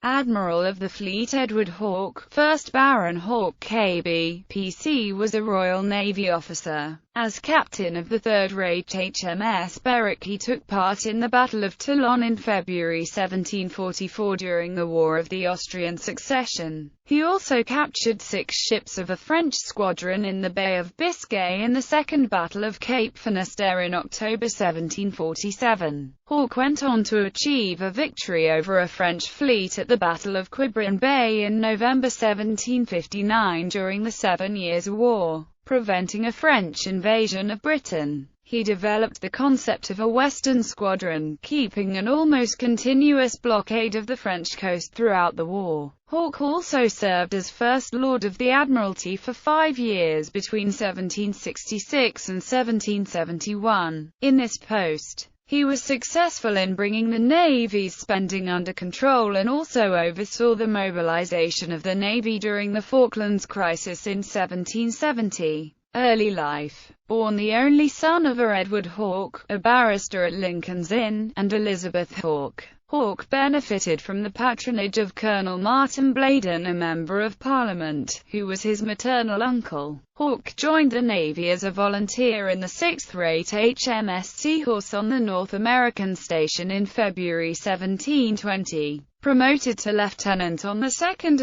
Admiral of the fleet Edward Hawke, 1st Baron Hawke KB, PC, was a Royal Navy officer. As captain of the third-rate HMS Berwick, he took part in the Battle of Toulon in February 1744 during the War of the Austrian Succession. He also captured 6 ships of a French squadron in the Bay of Biscay in the Second Battle of Cape Finisterre in October 1747. Hawke went on to achieve a victory over a French fleet at the Battle of Quiberon Bay in November 1759 during the 7 Years' War, preventing a French invasion of Britain. He developed the concept of a Western Squadron, keeping an almost continuous blockade of the French coast throughout the war. Hawke also served as First Lord of the Admiralty for 5 years between 1766 and 1771. In this post, he was successful in bringing the Navy's spending under control and also oversaw the mobilization of the Navy during the Falklands Crisis in 1770. Early life. Born the only son of Edward Hawke, a barrister at Lincoln's Inn, and Elizabeth Hawke, Hawke benefited from the patronage of Colonel Martin Bladen, a Member of Parliament, who was his maternal uncle. Hawke joined the Navy as a volunteer in the 6th-rate HMS Seahorse on the North American station in February 1720. Promoted to lieutenant on 2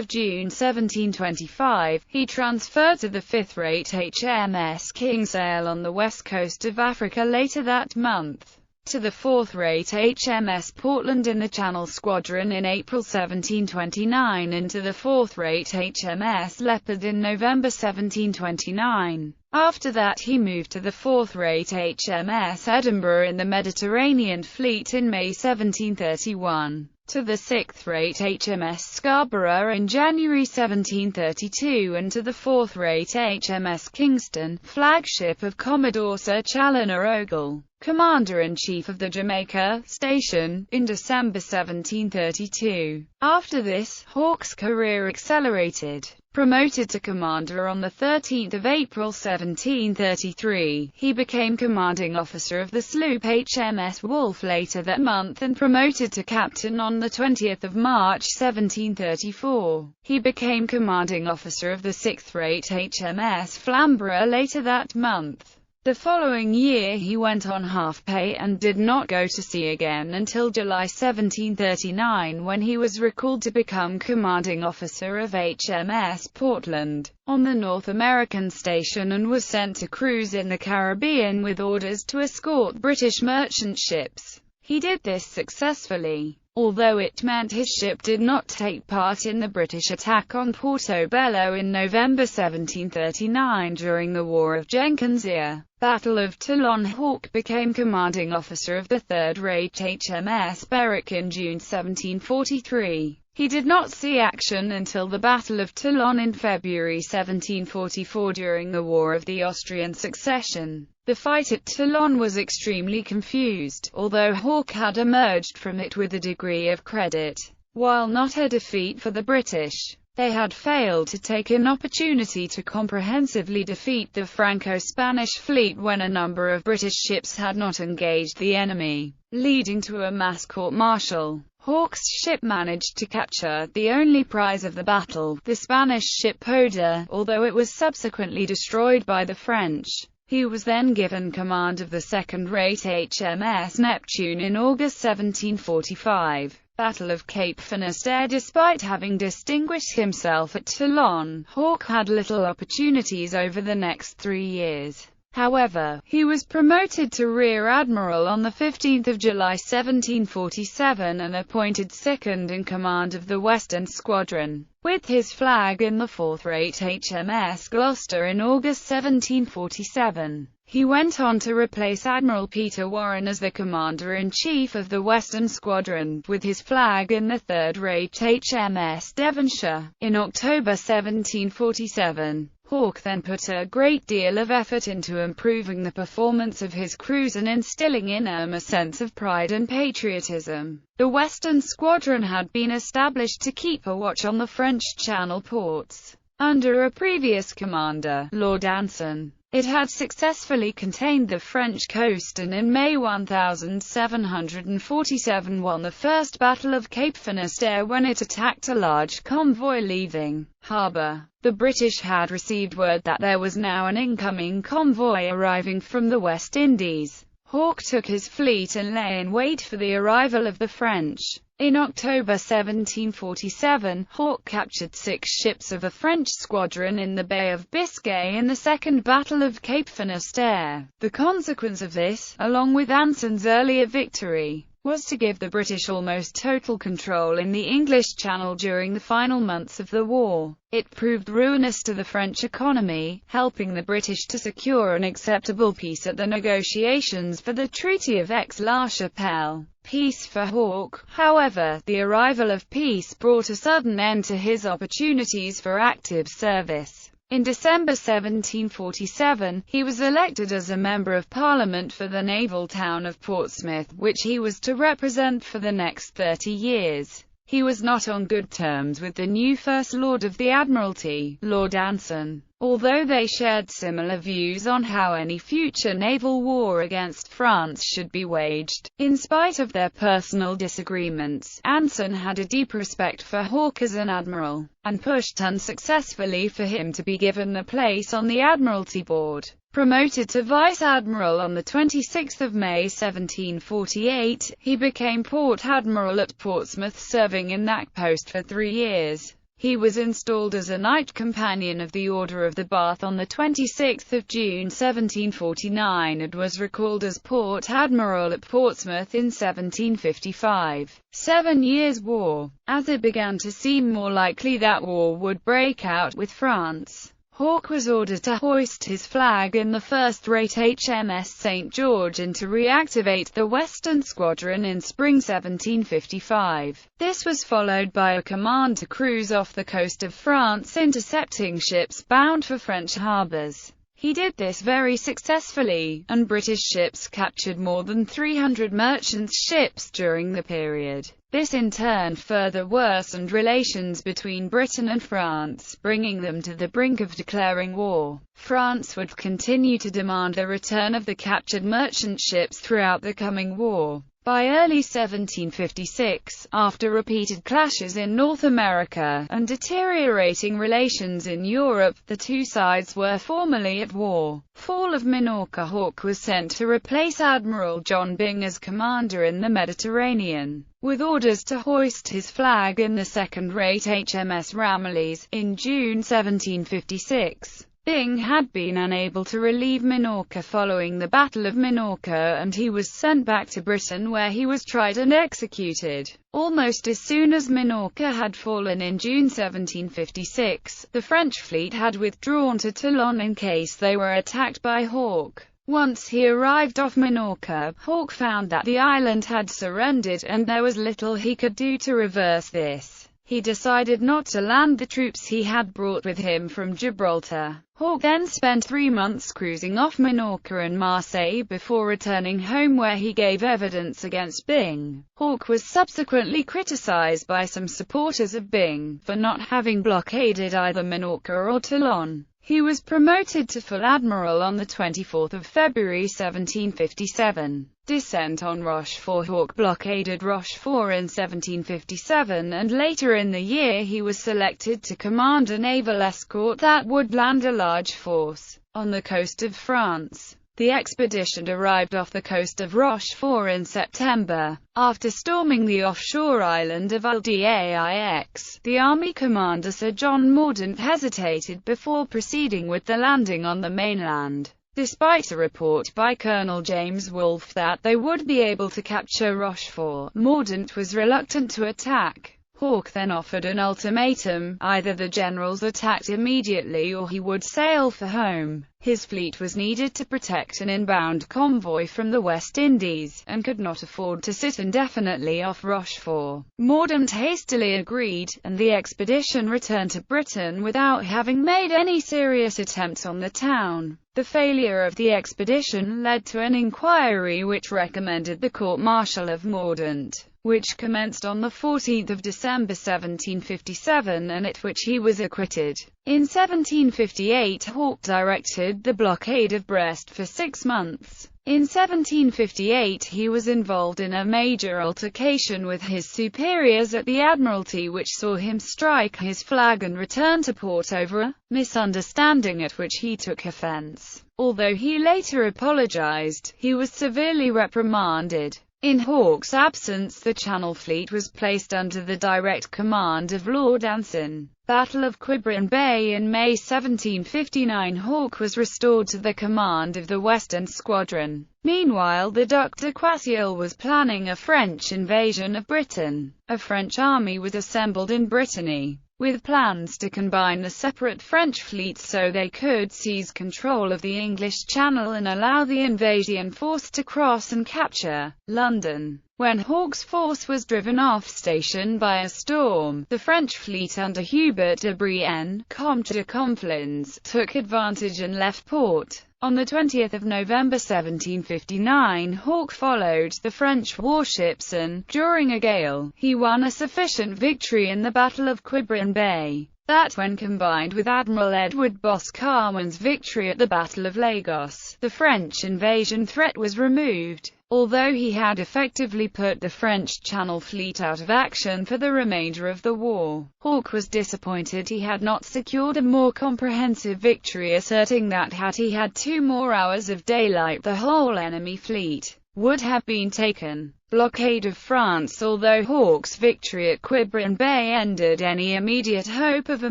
June 1725, he transferred to the 5th-rate HMS Kinsale on the west coast of Africa later that month, to the 4th-rate HMS Portland in the Channel Squadron in April 1729, and to the 4th-rate HMS Leopard in November 1729. After that he moved to the 4th-rate HMS Edinburgh in the Mediterranean Fleet in May 1731. To the 6th-rate HMS Scarborough in January 1732, and to the 4th-rate HMS Kingston, flagship of Commodore Sir Chaloner Ogle, Commander-in-Chief of the Jamaica station, in December 1732. After this, Hawke's career accelerated. Promoted to commander on 13 April 1733, he became commanding officer of the sloop HMS Wolfe later that month and promoted to captain on 20 March 1734. He became commanding officer of the 6th-rate HMS Flamborough later that month. The following year he went on half-pay and did not go to sea again until July 1739, when he was recalled to become commanding officer of HMS Portland, on the North American station, and was sent to cruise in the Caribbean with orders to escort British merchant ships. He did this successfully, although it meant his ship did not take part in the British attack on Portobello in November 1739 during the War of Jenkins' Ear. Battle of Toulon. Hawke became commanding officer of the third-rate HMS Berwick in June 1743. He did not see action until the Battle of Toulon in February 1744 during the War of the Austrian Succession. The fight at Toulon was extremely confused, although Hawke had emerged from it with a degree of credit. While not a defeat for the British, they had failed to take an opportunity to comprehensively defeat the Franco-Spanish fleet when a number of British ships had not engaged the enemy, leading to a mass court-martial. Hawke's ship managed to capture the only prize of the battle, the Spanish ship Poda, although it was subsequently destroyed by the French. He was then given command of the second-rate HMS Neptune in August 1745. Battle of Cape Finisterre. Despite having distinguished himself at Toulon, Hawke had little opportunities over the next 3 years. However, he was promoted to Rear Admiral on 15 July 1747 and appointed second in command of the Western Squadron, with his flag in the 4th-rate HMS Gloucester in August 1747. He went on to replace Admiral Peter Warren as the Commander-in-Chief of the Western Squadron, with his flag in the 3rd-rate HMS Devonshire, in October 1747. Hawke then put a great deal of effort into improving the performance of his crews and instilling in them a sense of pride and patriotism. The Western Squadron had been established to keep a watch on the French Channel ports, under a previous commander, Lord Anson. It had successfully contained the French coast and in May 1747 won the First Battle of Cape Finisterre when it attacked a large convoy leaving harbour. The British had received word that there was now an incoming convoy arriving from the West Indies. Hawke took his fleet and lay in wait for the arrival of the French. In October 1747, Hawke captured 6 ships of a French squadron in the Bay of Biscay in the Second Battle of Cape Finisterre. The consequence of this, along with Anson's earlier victory, was to give the British almost total control in the English Channel during the final months of the war. It proved ruinous to the French economy, helping the British to secure an acceptable peace at the negotiations for the Treaty of Aix-la-Chapelle. Peace for Hawke. However, the arrival of peace brought a sudden end to his opportunities for active service. In December 1747, he was elected as a Member of Parliament for the naval town of Portsmouth, which he was to represent for the next 30 years. He was not on good terms with the new First Lord of the Admiralty, Lord Anson, although they shared similar views on how any future naval war against France should be waged. In spite of their personal disagreements, Anson had a deep respect for Hawke as an admiral, and pushed unsuccessfully for him to be given a place on the Admiralty Board. Promoted to Vice-Admiral on 26 May 1748, he became Port Admiral at Portsmouth, serving in that post for 3 years. He was installed as a Knight Companion of the Order of the Bath on 26 June 1749 and was recalled as Port Admiral at Portsmouth in 1755. 7 Years' War. As it began to seem more likely that war would break out with France, Hawke was ordered to hoist his flag in the first-rate HMS St. George and to reactivate the Western Squadron in spring 1755. This was followed by a command to cruise off the coast of France, intercepting ships bound for French harbours. He did this very successfully, and British ships captured more than 300 merchant ships during the period. This in turn further worsened relations between Britain and France, bringing them to the brink of declaring war. France would continue to demand the return of the captured merchant ships throughout the coming war. By early 1756, after repeated clashes in North America, and deteriorating relations in Europe, the two sides were formally at war. Fall of Minorca. Hawke was sent to replace Admiral John Byng as commander in the Mediterranean, with orders to hoist his flag in the second-rate HMS Ramillies. In June 1756, Byng had been unable to relieve Minorca following the Battle of Minorca, and he was sent back to Britain where he was tried and executed. Almost as soon as Minorca had fallen in June 1756, the French fleet had withdrawn to Toulon in case they were attacked by Hawke. Once he arrived off Minorca, Hawke found that the island had surrendered, and there was little he could do to reverse this. He decided not to land the troops he had brought with him from Gibraltar. Hawke then spent 3 months cruising off Minorca and Marseille before returning home, where he gave evidence against Byng. Hawke was subsequently criticized by some supporters of Byng for not having blockaded either Minorca or Toulon. He was promoted to full admiral on 24 February 1757. Descent on Rochefort. Hawke blockaded Rochefort in 1757, and later in the year he was selected to command a naval escort that would land a large force on the coast of France. The expedition arrived off the coast of Rochefort in September. After storming the offshore island of Île d'Aix, the army commander Sir John Mordant hesitated before proceeding with the landing on the mainland. Despite a report by Colonel James Wolfe that they would be able to capture Rochefort, Mordant was reluctant to attack. Hawke then offered an ultimatum: either the generals attacked immediately or he would sail for home. His fleet was needed to protect an inbound convoy from the West Indies, and could not afford to sit indefinitely off Rochefort. Mordant hastily agreed, and the expedition returned to Britain without having made any serious attempts on the town. The failure of the expedition led to an inquiry which recommended the court-martial of Mordant, which commenced on 14 December 1757 and at which he was acquitted. In 1758 Hawke directed the blockade of Brest for 6 months. In 1758 he was involved in a major altercation with his superiors at the Admiralty which saw him strike his flag and return to port over a misunderstanding at which he took offence. Although he later apologized, he was severely reprimanded. In Hawke's absence the Channel Fleet was placed under the direct command of Lord Anson. Battle of Quiberon Bay in May 1759 Hawke was restored to the command of the Western Squadron. Meanwhile the Duc de Choiseul was planning a French invasion of Britain. A French army was assembled in Brittany, with plans to combine the separate French fleets so they could seize control of the English Channel and allow the invasion force to cross and capture London. When Hawke's force was driven off station by a storm, the French fleet under Hubert de Brienne, Comte de Conflans, took advantage and left port. On 20 November 1759 Hawke followed the French warships and, during a gale, he won a sufficient victory in the Battle of Quiberon Bay, that when combined with Admiral Edward Boscawen's victory at the Battle of Lagos, the French invasion threat was removed. Although he had effectively put the French Channel Fleet out of action for the remainder of the war, Hawke was disappointed he had not secured a more comprehensive victory, asserting that had he had 2 more hours of daylight the whole enemy fleet would have been taken. Blockade of France. Although Hawke's victory at Quiberon Bay ended any immediate hope of a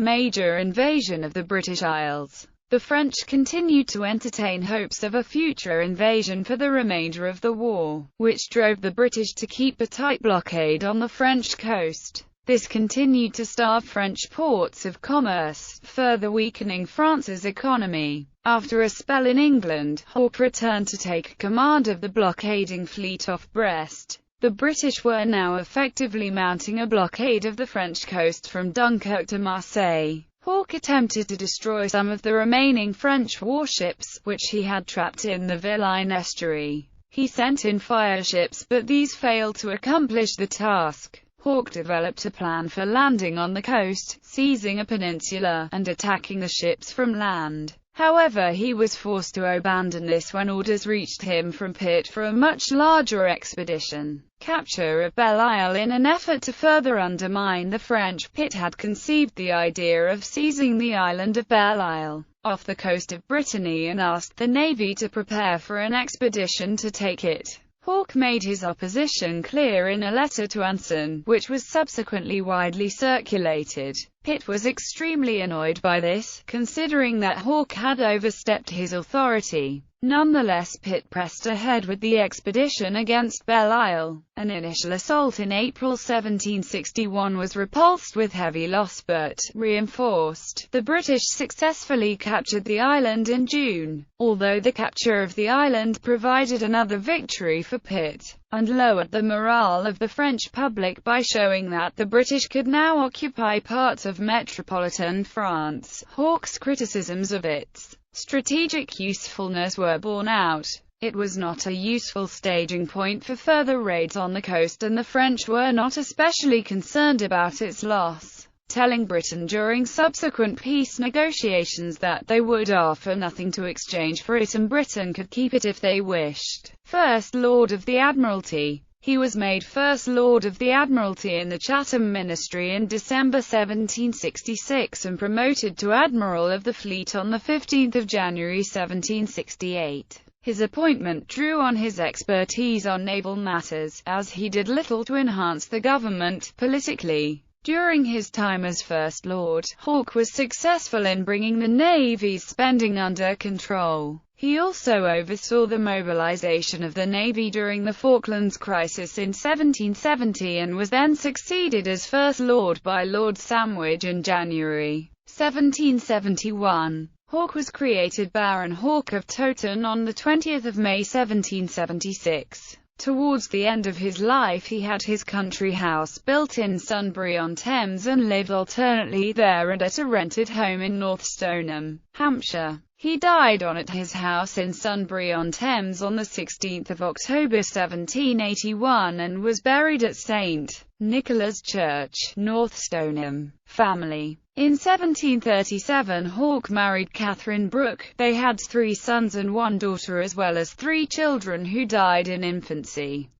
major invasion of the British Isles, the French continued to entertain hopes of a future invasion for the remainder of the war, which drove the British to keep a tight blockade on the French coast. This continued to starve French ports of commerce, further weakening France's economy. After a spell in England, Hawke returned to take command of the blockading fleet off Brest. The British were now effectively mounting a blockade of the French coast from Dunkirk to Marseille. Hawke attempted to destroy some of the remaining French warships, which he had trapped in the Belisle estuary. He sent in fireships, but these failed to accomplish the task. Hawke developed a plan for landing on the coast, seizing a peninsula, and attacking the ships from land. However, he was forced to abandon this when orders reached him from Pitt for a much larger expedition. Capture of Belisle. In an effort to further undermine the French, Pitt had conceived the idea of seizing the island of Belisle, off the coast of Brittany, and asked the Navy to prepare for an expedition to take it. Hawke made his opposition clear in a letter to Anson, which was subsequently widely circulated. Pitt was extremely annoyed by this, considering that Hawke had overstepped his authority. Nonetheless, Pitt pressed ahead with the expedition against Belisle. An initial assault in April 1761 was repulsed with heavy loss but, reinforced, the British successfully captured the island in June. Although the capture of the island provided another victory for Pitt, and lowered the morale of the French public by showing that the British could now occupy parts of metropolitan France, Hawke's criticisms of its strategic usefulness were borne out. It was not a useful staging point for further raids on the coast, and the French were not especially concerned about its loss, telling Britain during subsequent peace negotiations that they would offer nothing to exchange for it and Britain could keep it if they wished. First Lord of the Admiralty. He was made First Lord of the Admiralty in the Chatham Ministry in December 1766 and promoted to Admiral of the Fleet on 15 January 1768. His appointment drew on his expertise on naval matters, as he did little to enhance the government politically. During his time as First Lord, Hawke was successful in bringing the Navy's spending under control. He also oversaw the mobilization of the Navy during the Falklands crisis in 1770 and was then succeeded as First Lord by Lord Sandwich in January 1771. Hawke was created Baron Hawke of Toulon on 20 May 1776. Towards the end of his life he had his country house built in Sunbury-on-Thames and lived alternately there and at a rented home in North Stoneham, Hampshire. He died at his house in Sunbury-on-Thames on 16 October 1781 and was buried at St. Nicholas Church, North Stoneham. Family. In 1737 Hawke married Catherine Brooke. They had 3 sons and 1 daughter as well as 3 children who died in infancy.